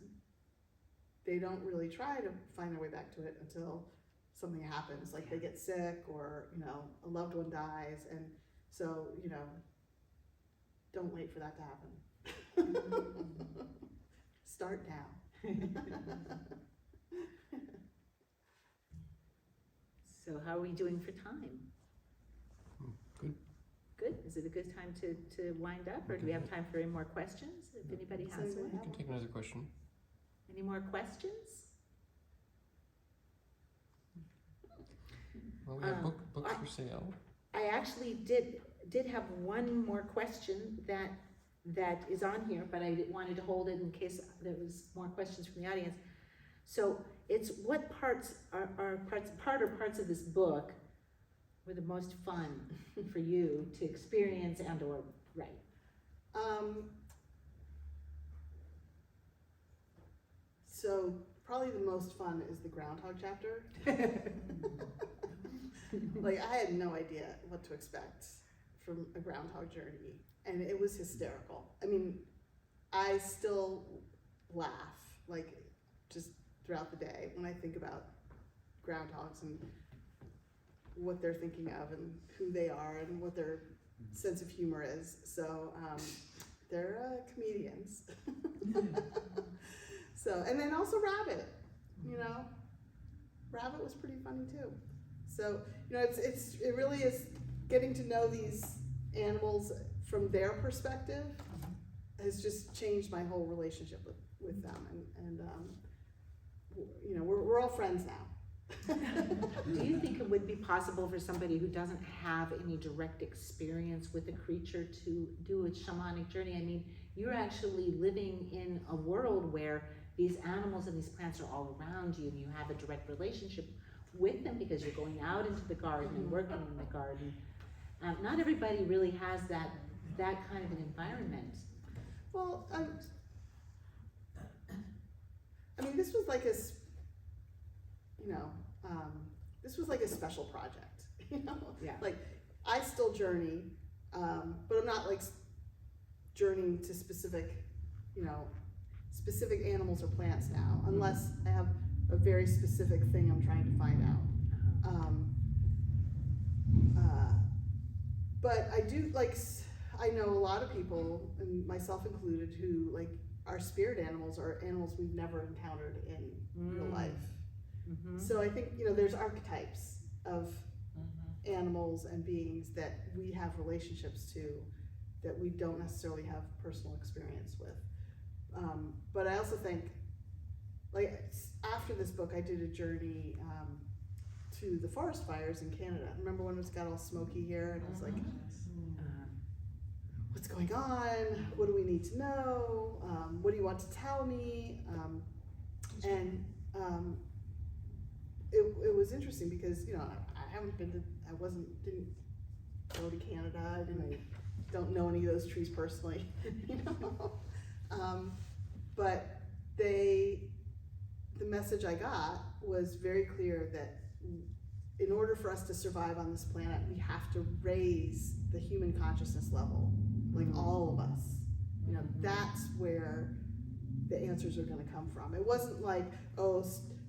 they don't really try to find their way back to it until something happens, like they get sick or, you know, a loved one dies. And so, you know, don't wait for that to happen. Start now. So how are we doing for time? Good. Good, is it a good time to wind up, or do we have time for any more questions, if anybody has Does anybody one? We can take another question. Any more questions? Well, we have books I- for sale. I actually did have one more question that is on here, but I wanted to hold it in case there was more questions from the audience. So it's what parts are parts of this book were the most fun for you to experience and or write? So probably the most fun is the groundhog chapter. Like, I had no idea what to expect from a groundhog journey, and it was hysterical. I mean, I still laugh, like, just throughout the day when I think about groundhogs and what they're thinking of and who they are and what their sense of humor is. So they're comedians. So, and then also Rabbit, you know, Rabbit was pretty funny too. So, you know, it really is getting to know these animals from their perspective has just changed my whole relationship with them. And you know, we're all friends now. Do you think it would be possible for somebody who doesn't have any direct experience with a creature to do a shamanic journey? I mean, you're actually living in a world where these animals and these plants are all around you, and you have a direct relationship with them because you're going out into the garden and working in the garden. Not everybody really has that kind of an environment. Well, I mean, this was like this was like a special project, you know? Yeah. Like, I still journey, but I'm not like journeying to specific animals or plants now, unless I have a very specific thing I'm trying to find out. But I do, like, I know a lot of people, and myself included, who like are spirit animals or animals we've never encountered in real life. Mm-hmm. So I think, you know, there's archetypes of animals and beings that we have relationships to that we don't necessarily have personal experience with. But I also think, like, after this book, I did a journey to the forest fires in Canada. Remember when it got all smoky here, and I was like, what's going on? What do we need to know? What do you want to tell me? And it was interesting because, you know, didn't go to Canada. Don't know any of those trees personally, you know. But the message I got was very clear that in order for us to survive on this planet, we have to raise the human consciousness level, like all of us. You know, that's where the answers are going to come from. It wasn't like, oh,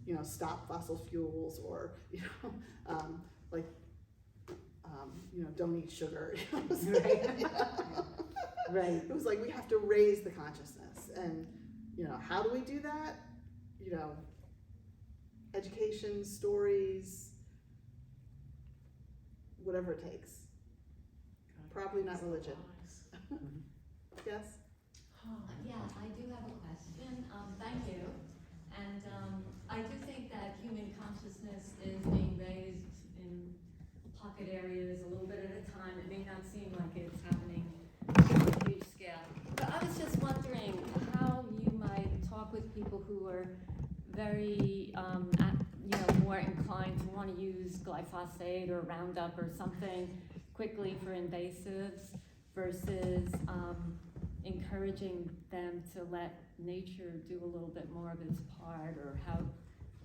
you know, stop fossil fuels, or, you know, you know, don't eat sugar. Right. Right. It was like, we have to raise the consciousness. And, you know, how do we do that? You know, education, stories, whatever it takes. Probably not religion. Yes? Yeah, I do have a question. Thank you. And I do think that human consciousness is being raised in pocket areas a little bit at a time. It may not seem like it's happening on a huge scale. But I was just wondering how you might talk with people who are very, more inclined to want to use glyphosate or Roundup or something quickly for invasives versus encouraging them to let nature do a little bit more of its part, or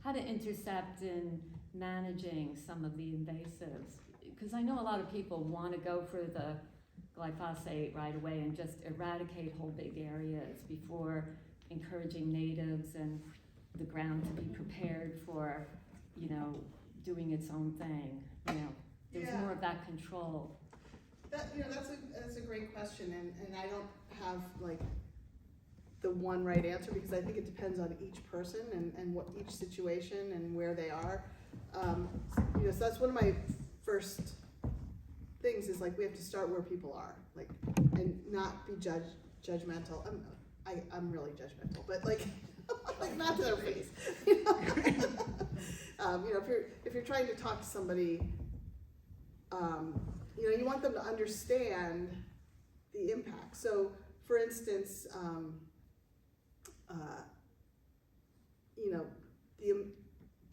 how to intercept in managing some of the invasives. Because I know a lot of people want to go for the glyphosate right away and just eradicate whole big areas before encouraging natives and the ground to be prepared for, you know, doing its own thing, you know, there's Yeah. more of that control. That, you know, that's a great question, and I don't have like the one right answer, because I think it depends on each person and what each situation and where they are. You know, so that's one of my first things, is like, we have to start where people are, like, and not be judgmental. I'm really judgmental, but like, like not to their face. You know, you know, if you're trying to talk to somebody, you know, you want them to understand the impact. So, for instance, you know,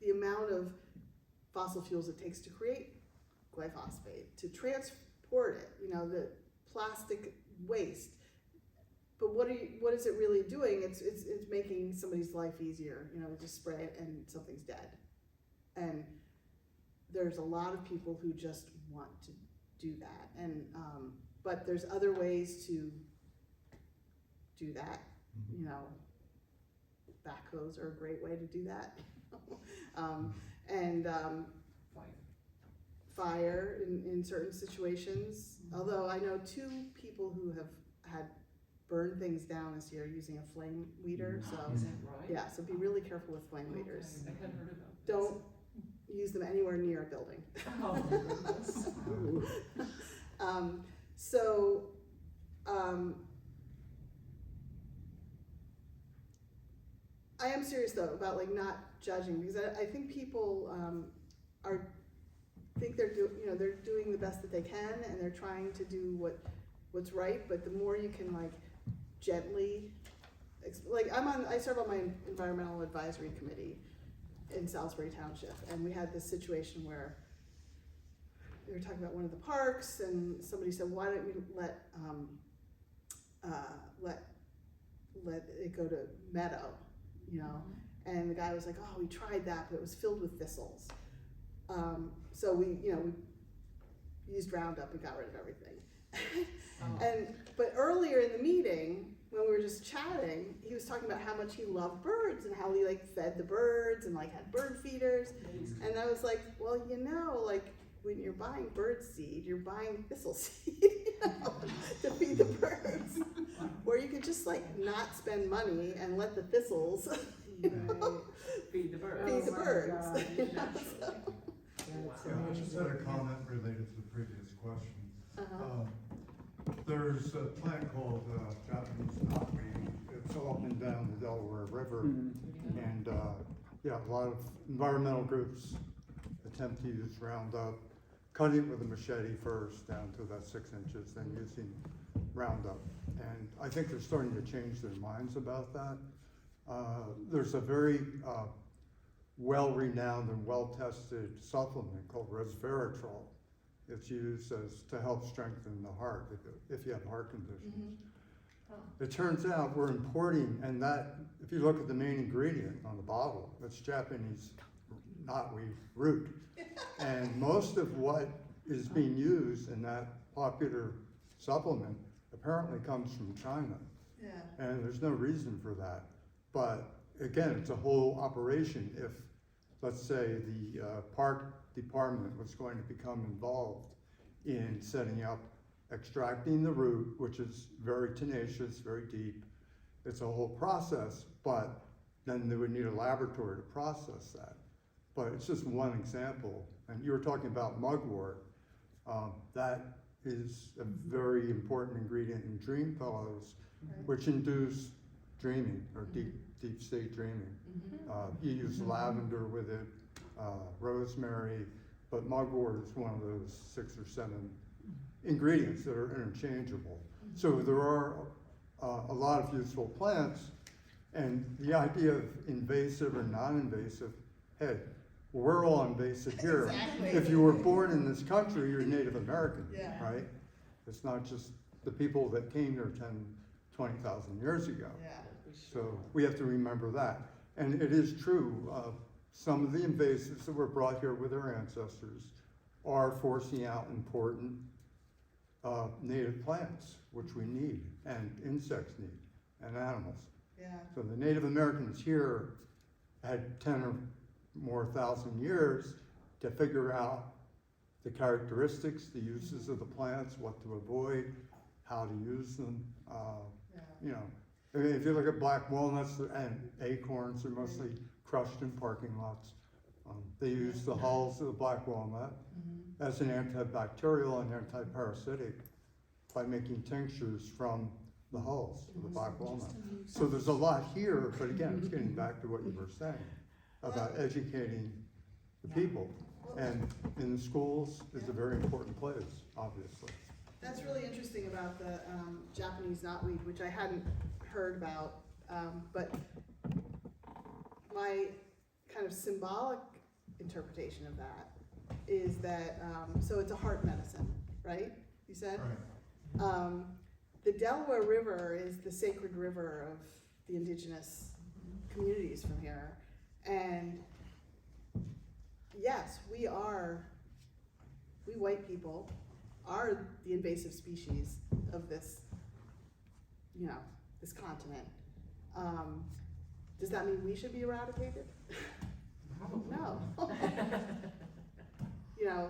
the amount of fossil fuels it takes to create glyphosate, to transport it, you know, the plastic waste. But what is it really doing? It's making somebody's life easier. You know, just spray it and something's dead. And there's a lot of people who just want to do that. And but there's other ways to do that. You know, backhoes are a great way to do that. And fire in certain situations. Although I know 2 people who have had burned things down this year using a flame weeder. So Is that right? yeah, so be really careful with flame weeders. Okay, I hadn't heard about this. Don't use them anywhere near a building. Oh, my goodness. I am serious though about like not judging, because I think people think they're doing the best that they can, and they're trying to do what's right. But the more you can like gently, like I serve on my environmental advisory committee in Salisbury Township, and we had this situation where they were talking about one of the parks, and somebody said, "Why don't we let it go to meadow?" You know, and the guy was like, "Oh, we tried that, but it was filled with thistles." So we used Roundup and got rid of everything. But earlier in the meeting, when we were just chatting, he was talking about how much he loved birds and how he like fed the birds and like had bird feeders. And I was like, well, you know, like when you're buying bird seed, you're buying thistle seed, you know, to feed the birds. Or you could just like not spend money and let the thistles Feed the birds. feed the birds. You know, so. Yeah, I just had a comment related to the previous question. There's a plant called Japanese knotweed. It's all up and down the Delaware River. And yeah, a lot of environmental groups attempt to use Roundup, cutting it with a machete first down to about 6 inches, then using Roundup. And I think they're starting to change their minds about that. There's a very well-renowned and well-tested supplement called resveratrol. It's used to help strengthen the heart if you have heart conditions. It turns out we're importing, and that, if you look at the main ingredient on the bottle, it's Japanese knotweed root. And most of what is being used in that popular supplement apparently comes from China. Yeah. And there's no reason for that. But again, it's a whole operation. If, let's say, the park department was going to become involved in setting up, extracting the root, which is very tenacious, very deep. It's a whole process, but then they would need a laboratory to process that. But it's just one example. And you were talking about mugwort. That is a very important ingredient in dream pillows, which induce dreaming or deep state dreaming. You use lavender with it, rosemary, but mugwort is one of those 6 or 7 ingredients that are interchangeable. So there are a lot of useful plants, and the idea of invasive or non-invasive, hey, we're all invasive here. Exactly. If you were born in this country, you're Native American, Yeah. right? It's not just the people that came here 10, 20,000 years ago. Yeah. So we have to remember that. And it is true, some of the invasives that were brought here with our ancestors are forcing out important native plants, which we need, and insects need, and animals. Yeah. So the Native Americans here had 10 or more thousand years to figure out the characteristics, the uses of the plants, what to avoid, how to use them. You know, I mean, if you look at black walnuts and acorns, they're mostly crushed in parking lots. They use the hulls of the black walnut as an antibacterial and antiparasitic by making tinctures from the hulls of the black walnut. So there's a lot here, but again, it's getting back to what you were saying about educating the people. And in the schools is a very important place, obviously. That's really interesting about the Japanese knotweed, which I hadn't heard about, but my kind of symbolic interpretation of that is that, so it's a heart medicine, right? You said? Right. The Delaware River is the sacred river of the indigenous communities from here. And yes, we white people are the invasive species of this, you know, this continent. Does that mean we should be eradicated? No. You know,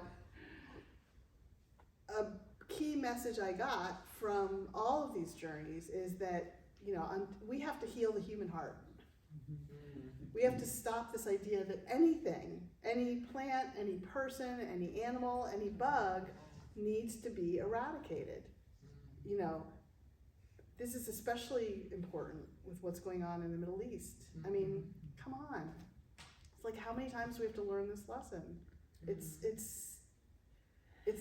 a key message I got from all of these journeys is that, you know, we have to heal the human heart. We have to stop this idea that anything, any plant, any person, any animal, any bug needs to be eradicated. You know, this is especially important with what's going on in the Middle East. I mean, come on. It's like, how many times do we have to learn this lesson? It's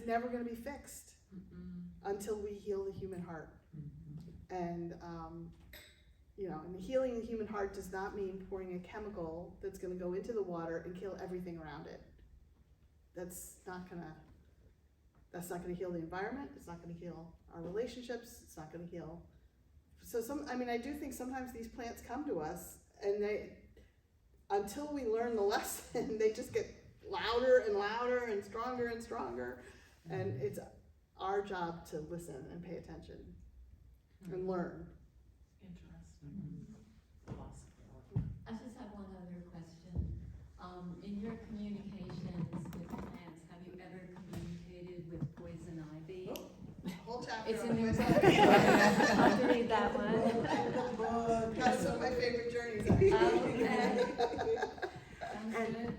never gonna be fixed until we heal the human heart. And, you know, and healing the human heart does not mean pouring a chemical that's gonna go into the water and kill everything around it. That's not gonna heal the environment, it's not gonna heal our relationships, it's not gonna heal. So I do think sometimes these plants come to us and until we learn the lesson, they just get louder and louder and stronger. And it's our job to listen and pay attention and learn. Interesting. I just have one other question. In your communications with plants, have you ever communicated with poison ivy? Whole chapter It's on in your poison book. ivy. I'll have to read that one. That's one of my favorite journeys. Okay. Sounds good.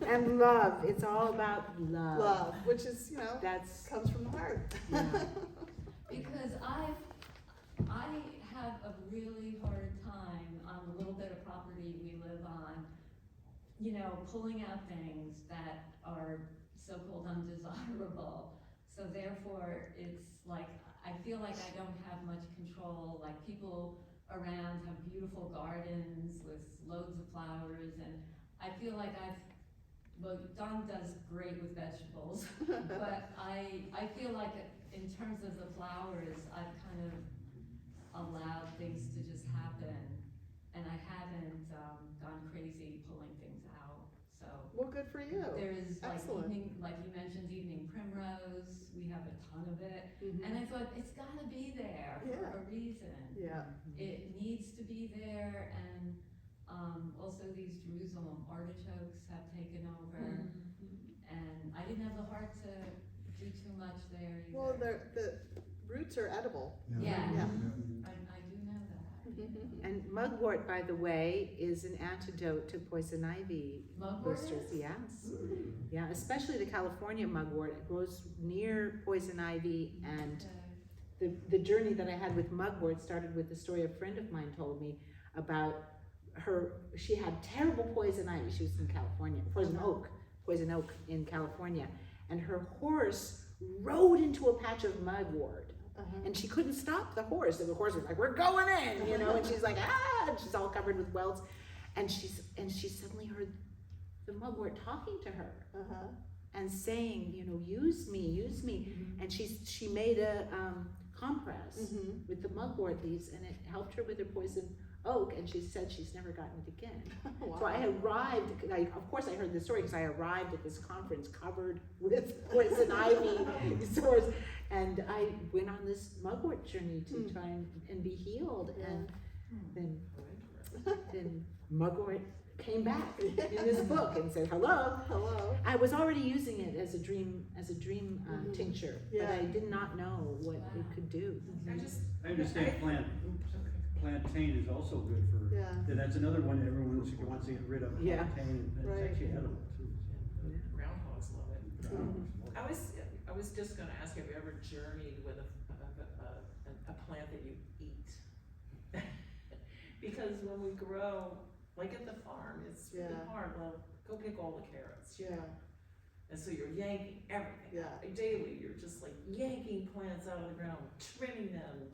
And love, it's all about love. Love, which is, you know, That's, comes from the heart. yeah. Because I have a really hard time on the little bit of property we live on, you know, pulling out things that are so-called undesirable. So therefore, it's like, I feel like I don't have much control. Like, people around have beautiful gardens with loads of flowers, and I feel like Don does great with vegetables, but I feel like in terms of the flowers, I've kind of allowed things to just happen, and I haven't gone crazy pulling things out. So Well, good for you. there's like Excellent. evening, like you mentioned, evening primrose. We have a ton of it, and I thought it's got to be there for Yeah. a reason. Yeah. It needs to be there, and also these Jerusalem artichokes have taken over, and I didn't have the heart to do too much there either. Well, the roots are edible. Yeah. Yeah. I do know that. And mugwort, by the way, is an antidote to poison ivy Mugwort boosters. is? Yes. Yeah, especially the California mugwort. It grows near poison ivy, and Okay. the journey that I had with mugwort started with the story a friend of mine told me about she had terrible poison ivy. She was in California, poison oak in California, and her horse rode into a patch of mugwort, and she couldn't stop the horse, and the horse was like, "We're going in," you know, and she's like, "Ah," and she's all covered with welts, and she suddenly heard the mugwort talking to her and saying, you know, use me, and she made a compress with the mugwort leaves, and it helped her with her poison oak, and she said she's never gotten it again. Wow. So I arrived, of course I heard this story because I arrived at this conference covered with poison ivy sores, and I went on this mugwort journey to try and be healed, and then mugwort came back in this book and said, hello. Hello. I was already using it as a dream tincture, but Yeah. I did not know what it could do. I understand plantain is also good for, Yeah. that's another one everyone wants to get rid of, Yeah. plantain, and Right. it's actually edible too. Groundhogs love it. Mhm. I was just gonna ask, have you ever journeyed with a plant that you eat? Because when we grow, like at the farm, it's really Yeah. hard, well, go pick all the carrots. Yeah. And so you're yanking everything Yeah. out. Daily, you're just like yanking plants out of the ground, trimming them.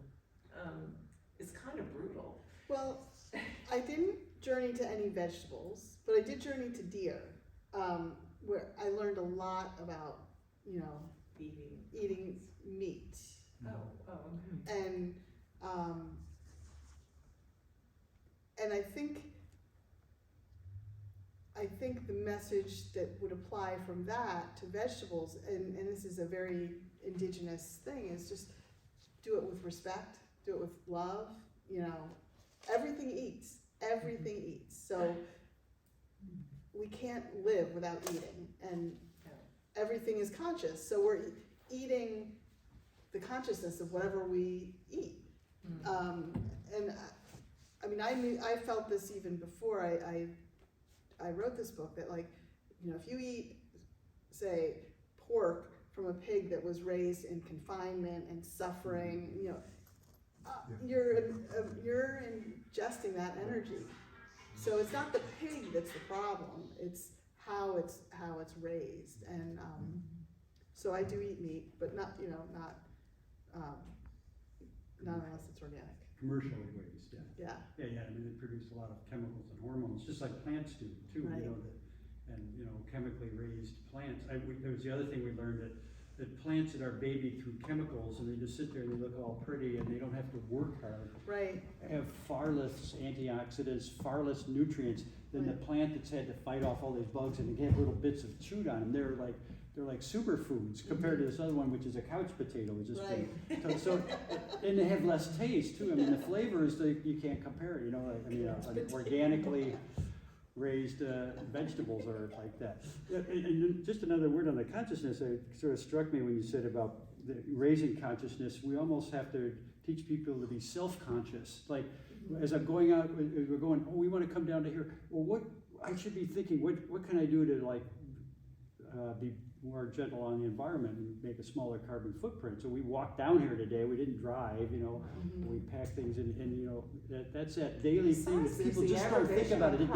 It's kind of brutal. Well, I didn't journey to any vegetables, but I did journey to deer, where I learned a lot about, eating meat. Okay. And I think the message that would apply from that to vegetables, and this is a very indigenous thing, is just do it with respect, do it with love, everything eats, so we can't live without eating, and everything is conscious, so we're eating the consciousness of whatever we eat. And I felt this even before I wrote this book, that if you eat, say, pork from a pig that was raised in confinement and suffering, you're ingesting that energy. So it's not the pig that's the problem, it's how it's raised. And so I do eat meat, but not unless it's organic. Commercially raised, yeah. Yeah. Yeah, I mean, they produce a lot of chemicals and hormones, just like plants do too, Right. chemically raised plants. There was the other thing we learned, that plants that are babied through chemicals and they just sit there and they look all pretty and they don't have to work hard, Right. have far less antioxidants, far less nutrients than the plant that's had to fight off all these bugs and they get little bits of chewed on them. They're like superfoods compared to this other one, which is a couch potato. It's just Right. so and they have less taste too. I mean, the flavors you can't compare. Organically raised vegetables are like that. And just another word on the consciousness. It sort of struck me when you said about raising consciousness. We almost have to teach people to be self-conscious. Like as I'm going out, we're going. Oh, we want to come down to here. Well, what I should be thinking? What can I do to be more gentle on the environment and make a smaller carbon footprint? So we walked down here today. We didn't drive. We packed things in, and that's that daily thing that people just don't think about it.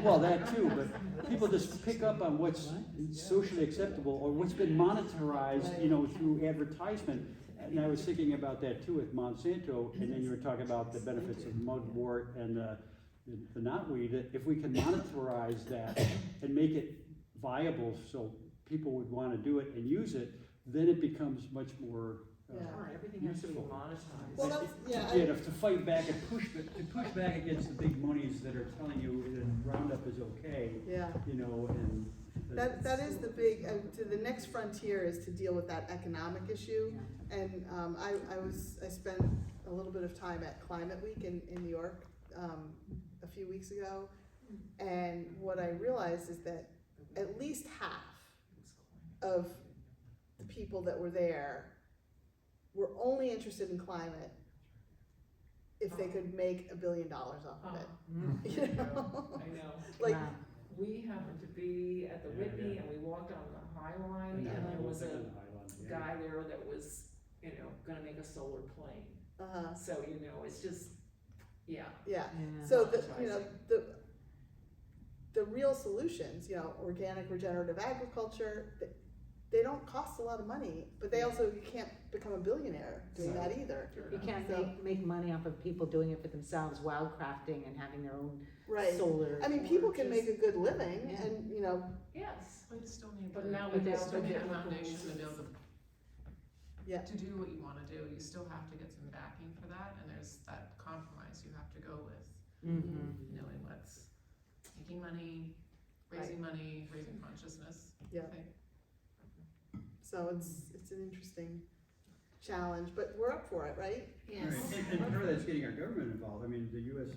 Well, that too, but people just pick up on what's socially acceptable or what's been monetized, through advertisement. And I was thinking about that too with Monsanto, and then you were talking about the benefits of mugwort and the knotweed. That if we can monetize that and make it viable so people would want to do it and use it, then it becomes much more Everything has to be useful. monetized. Well, To fight back and push back against the big monies that are telling you that Roundup is okay, Yeah. and That is the big, to the next frontier is to deal with that economic issue. And I spent a little bit of time at Climate Week in New York a few weeks ago. And what I realized is that at least half of the people that were there were only interested in climate if they could make $1 billion off of it. I know. Like, Wow. We happened to be at the Whitney and we walked on the High Line and there was a guy there that was, gonna make a solar plane. So, it's just, yeah. So the real solutions, organic regenerative agriculture, they don't cost a lot of money, but you can't become a billionaire doing that either. You can't So- make money off of people doing it for themselves, wildcrafting and having their own Right. solar. I mean, people can make a good living and, Yes. But you still need But the, now but we you don't still need get a the foundation to rules. be able to Yeah. to do what you want to do. You still have to get some backing for that, and there's that compromise you have to go with, knowing what's making money, raising money, raising consciousness. Yeah. I think. So it's an interesting challenge, but we're up for it, right? Yes. Right, and part of that's getting our government involved. I mean, the US,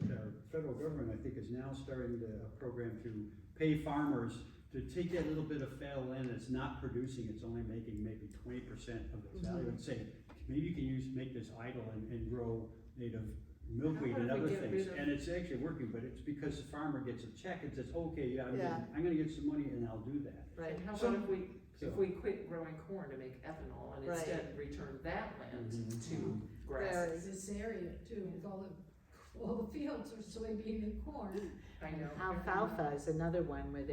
federal government, I think, is now starting a program to pay farmers to take that little bit of fallow land that's not producing, it's only making maybe 20% of its value, and say, maybe you can make this idle and grow native milkweed and How about other we get things, rid of- and it's actually working, but it's because the farmer gets a check and says, okay, yeah, Yeah. I'm gonna get some money and I'll do that. Right. And how So- about so- if we quit growing corn to make ethanol and Right. instead return that land Mhm. to grass? Very. This area too, with all the fields are soybean and corn. I know. Alfalfa is another one where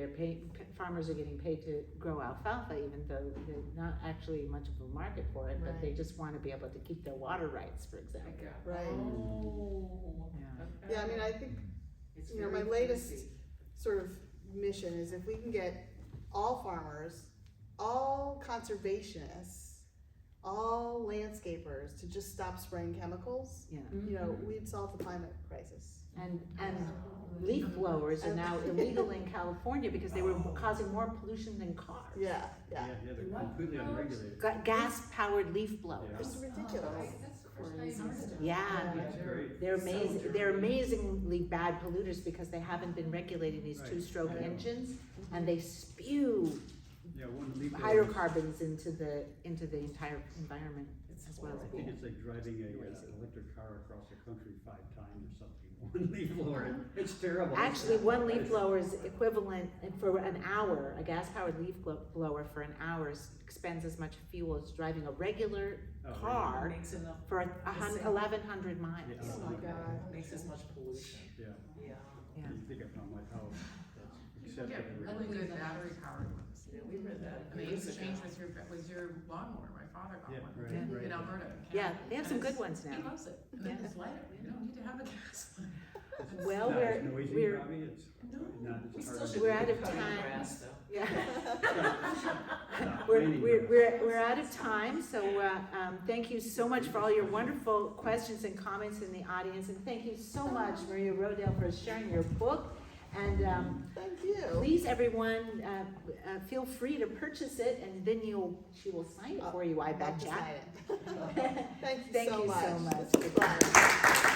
farmers are getting paid to grow alfalfa, even though there's not actually much of a market for it, but they Right. just wanna be able to keep their water rights, for I example. got- Right. Oh. Yeah. Okay. Yeah, I mean, I think, It's you know, very my latest fancy. sort of mission is if we can get all farmers, all conservationists, all landscapers to just stop spraying chemicals, Yeah, you know, we'd solve the climate crisis. and leaf blowers are now illegal in California because they were causing more pollution than cars. Yeah, Yeah, yeah. they're completely unregulated. Gas-powered leaf blowers. It's ridiculous. That's the first I heard of it. Yeah, That's great. they're So amazing, dirty. they're amazingly bad polluters because they haven't been regulating these Right. two-stroke I know. engines, and they spew Yeah, one leaf blower is- hydrocarbons into the entire environment It's as well as I horrible. think people. it's like driving a Crazy. electric car across the country 5 times or something. One leaf blower, it's terrible. Actually, one leaf blower is equivalent, for an hour, a gas-powered leaf blower for an hour expends as much fuel as driving a regular Oh, car Makes enough, for same. 1,100 miles. Yeah. Oh my God. makes as much pollution, Yeah, yeah. Yeah. you think of how much, how that's People get accepted. really good battery powered ones. Yeah, we read that. And they years exchange ago. with your lawnmower, my father got Yeah, one. right, Yeah. right. In Alberta. in Yeah, Canada. they have And some good it's- ones He now. loves it, and then just light it, you don't need to have a gas one. Well, Not as noisy, we're, probably, it's No. not We as still hard. should We're be out of cutting time. grass, though. yeah. Stop We're, raining we're, grass. we're out of time, so thank you so much for all your wonderful questions and comments in the audience, and thank you so much, Maria Rodale, for sharing your book. And Thank you. please, everyone, feel free to purchase it, and then she will sign it for you, I Love bet to ya. sign it. Thank you Thank so you much. so much. This was fun.